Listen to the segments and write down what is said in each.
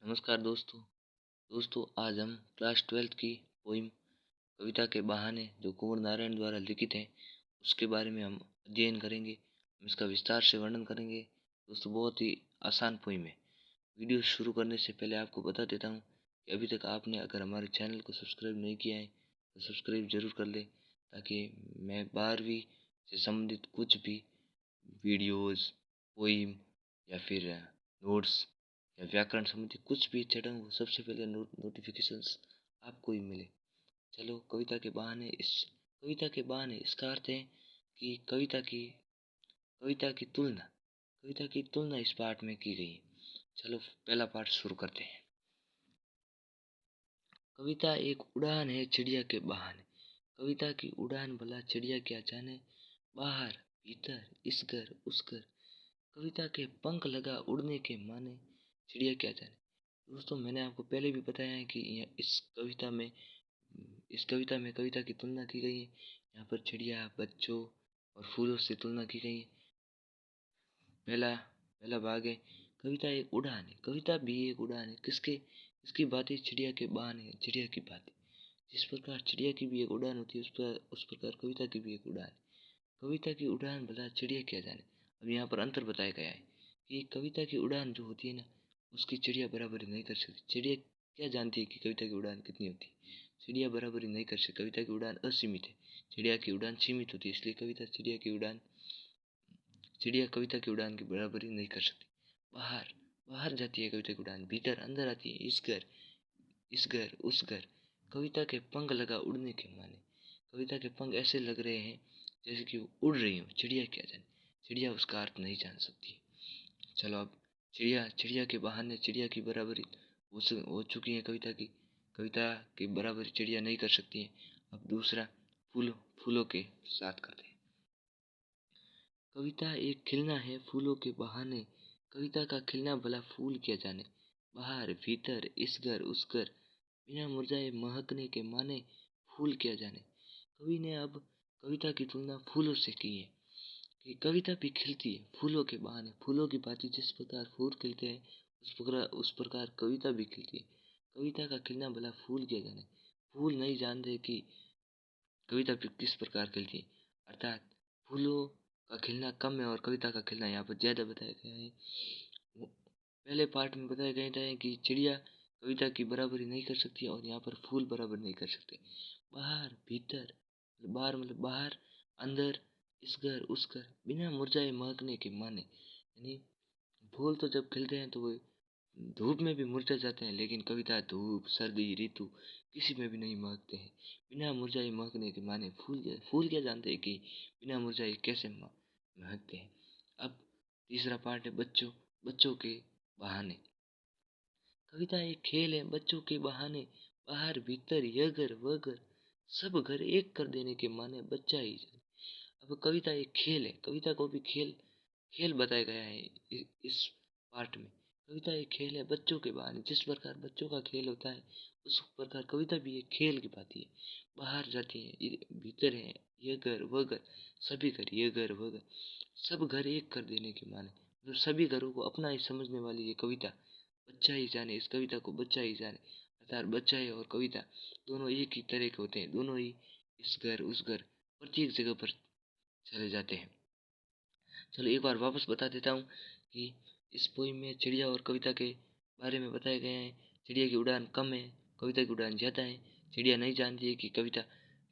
नमस्कार दोस्तों आज हम क्लास 12th की पोइम कविता के बहाने जो कुंवर नारायण द्वारा लिखित है उसके बारे में हम अध्ययन करेंगे। हम इसका विस्तार से वर्णन करेंगे। दोस्तों बहुत ही आसान पोइम है। वीडियो शुरू करने से पहले आपको बता देता हूँ कि अभी तक आपने अगर हमारे चैनल को सब्सक्राइब नहीं किया है तो सब्सक्राइब जरूर कर ले, ताकि मैं 12वीं से संबंधित कुछ भी वीडियोज़, पोइम या फिर नोट्स या व्याकरण संबंधी कुछ भी चढ़ाऊँ वो सबसे पहले नोटिफिकेशंस आपको ही मिले। चलो कविता के बहाने इसका अर्थ है कि कविता की तुलना इस पाठ में की गई है। चलो पहला पाठ शुरू करते हैं। कविता एक उड़ान है चिड़िया के बहाने। कविता की उड़ान भला चिड़िया क्या जाने, बाहर भीतर इस घर उस घर। कविता के पंख लगा उड़ने के माने, चिड़िया क्या जाने। दोस्तों मैंने आपको पहले भी बताया है कि इस कविता में कविता की तुलना की गई है। यहाँ पर चिड़िया, बच्चों और फूलों से तुलना की गई है। पहला पहला भाग है, कविता एक उड़ान है। कविता भी एक उड़ान है। इसकी बातें चिड़िया के बहाने है। चिड़िया की बातें, जिस प्रकार चिड़िया की भी एक उड़ान होती है उस प्रकार कविता की भी एक उड़ान है। कविता की उड़ान भला चिड़िया क्या जाने। अब यहाँ पर अंतर बताया गया है कि कविता की उड़ान जो होती है ना, उसकी चिड़िया बराबरी नहीं कर सकती। चिड़िया क्या जानती है कि कविता की उड़ान कितनी होती है। चिड़िया बराबरी नहीं कर सकती। कविता की उड़ान असीमित है, चिड़िया की उड़ान सीमित होती है। इसलिए चिड़िया कविता की उड़ान की बराबरी नहीं कर सकती। बाहर बाहर जाती है कविता की उड़ान, भीतर अंदर आती है। इस घर उस घर। कविता के पंख लगा उड़ने के माने। कविता के पंख ऐसे लग रहे हैं जैसे कि वो उड़ रही हो। चिड़िया क्या जाने, चिड़िया उसका अर्थ नहीं जान सकती। चलो अब चिड़िया के बहाने चिड़िया की बराबरी हो चुकी है। कविता की बराबरी चिड़िया नहीं कर सकती है। अब दूसरा फूलों के साथ करते हैं। कविता एक खिलना है फूलों के बहाने। कविता का खिलना भला फूल क्या जाने, बाहर भीतर इस घर उस घर। बिना मुरझाए महकने के माने, फूल क्या जाने। कवि ने अब कविता की तुलना फूलों से की है कि कविता भी खिलती है फूलों के बहाने। फूलों की भांति जिस प्रकार फूल खिलते हैं उस प्रकार कविता भी खिलती है। कविता का खिलना भला फूल क्या जाने। फूल नहीं जानते कि कविता भी किस प्रकार खिलती है। अर्थात फूलों का खिलना कम है और कविता का खिलना यहाँ पर ज़्यादा बताया गया है। पहले पार्ट में बताया गया था कि चिड़िया कविता की बराबरी नहीं कर सकती और यहाँ पर फूल बराबर नहीं कर सकते। बाहर भीतर, बाहर मतलब बाहर, अंदर, इस घर उस घर। बिना मुरझाए महकने के माने, यानी फूल तो जब खिलते हैं तो वो धूप में भी मुरझा जाते हैं, लेकिन कविता धूप सर्दी ऋतु किसी में भी नहीं महकते हैं। बिना मुरझाए महकने के माने फूल क्या जानते हैं कि बिना मुरझाए कैसे महकते हैं। अब तीसरा पार्ट है बच्चों के बहाने। कविता एक खेल है बच्चों के बहाने। बाहर भीतर यह घर वह घर, सब घर एक कर देने के माने बच्चा ही जाने। अब कविता एक खेल है। कविता को भी खेल बताया गया है इस पार्ट में। कविता एक खेल है बच्चों के बहाने। जिस प्रकार बच्चों का खेल होता है उस प्रकार कविता भी एक खेल की बात है। बाहर जाती है, भीतर है, ये घर वह घर, सभी घर ये घर वह घर, सब घर एक कर देने के माने मतलब सभी घरों को अपना ही समझने वाली ये कविता। बच्चा ही जाने, इस कविता को बच्चा ही जाने। अर्थात बच्चा है और कविता दोनों एक ही तरह के होते हैं। दोनों ही इस घर उस घर प्रत्येक जगह पर चले जाते हैं। चलो एक बार वापस बता देता हूँ कि इस पोइम में चिड़िया और कविता के बारे में बताया गया है। चिड़िया की उड़ान कम है, कविता की उड़ान ज़्यादा है। चिड़िया नहीं जानती है कि कविता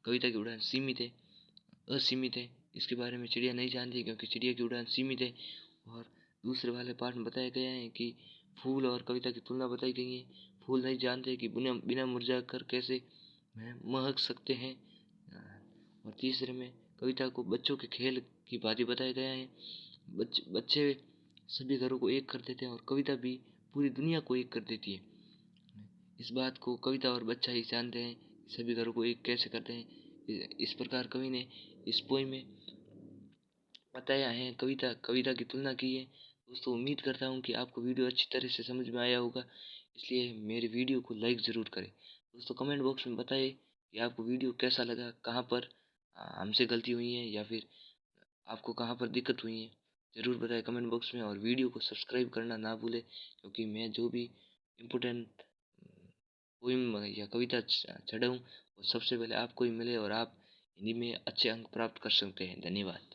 की उड़ान सीमित है, असीमित है। इसके बारे में चिड़िया नहीं जानती है क्योंकि चिड़िया की उड़ान सीमित है। और दूसरे वाले पार्ट में बताया गया है कि फूल और कविता की तुलना बताई गई है। फूल नहीं जानते कि बिना मुरझा कर कैसे महक सकते हैं। और तीसरे में कविता को बच्चों के खेल की भांति बताया गया है। बच्चे सभी घरों को एक कर देते हैं और कविता भी पूरी दुनिया को एक कर देती है। इस बात को कविता और बच्चा ही जानते हैं, सभी घरों को एक कैसे करते हैं। इस प्रकार कवि ने इस पोइम में बताया है, कविता की तुलना की है। दोस्तों उम्मीद करता हूँ कि आपको वीडियो अच्छी तरह से समझ में आया होगा, इसलिए मेरे वीडियो को लाइक ज़रूर करें। दोस्तों कमेंट बॉक्स में बताइए कि आपको वीडियो कैसा लगा, कहाँ पर हमसे गलती हुई है या फिर आपको कहाँ पर दिक्कत हुई है। ज़रूर बताएं कमेंट बॉक्स में और वीडियो को सब्सक्राइब करना ना भूलें, क्योंकि मैं जो भी इम्पोर्टेंट पोइम या कविता चढ़ाऊँ, और सबसे पहले आपको ही मिले और आप हिंदी में अच्छे अंक प्राप्त कर सकते हैं। धन्यवाद।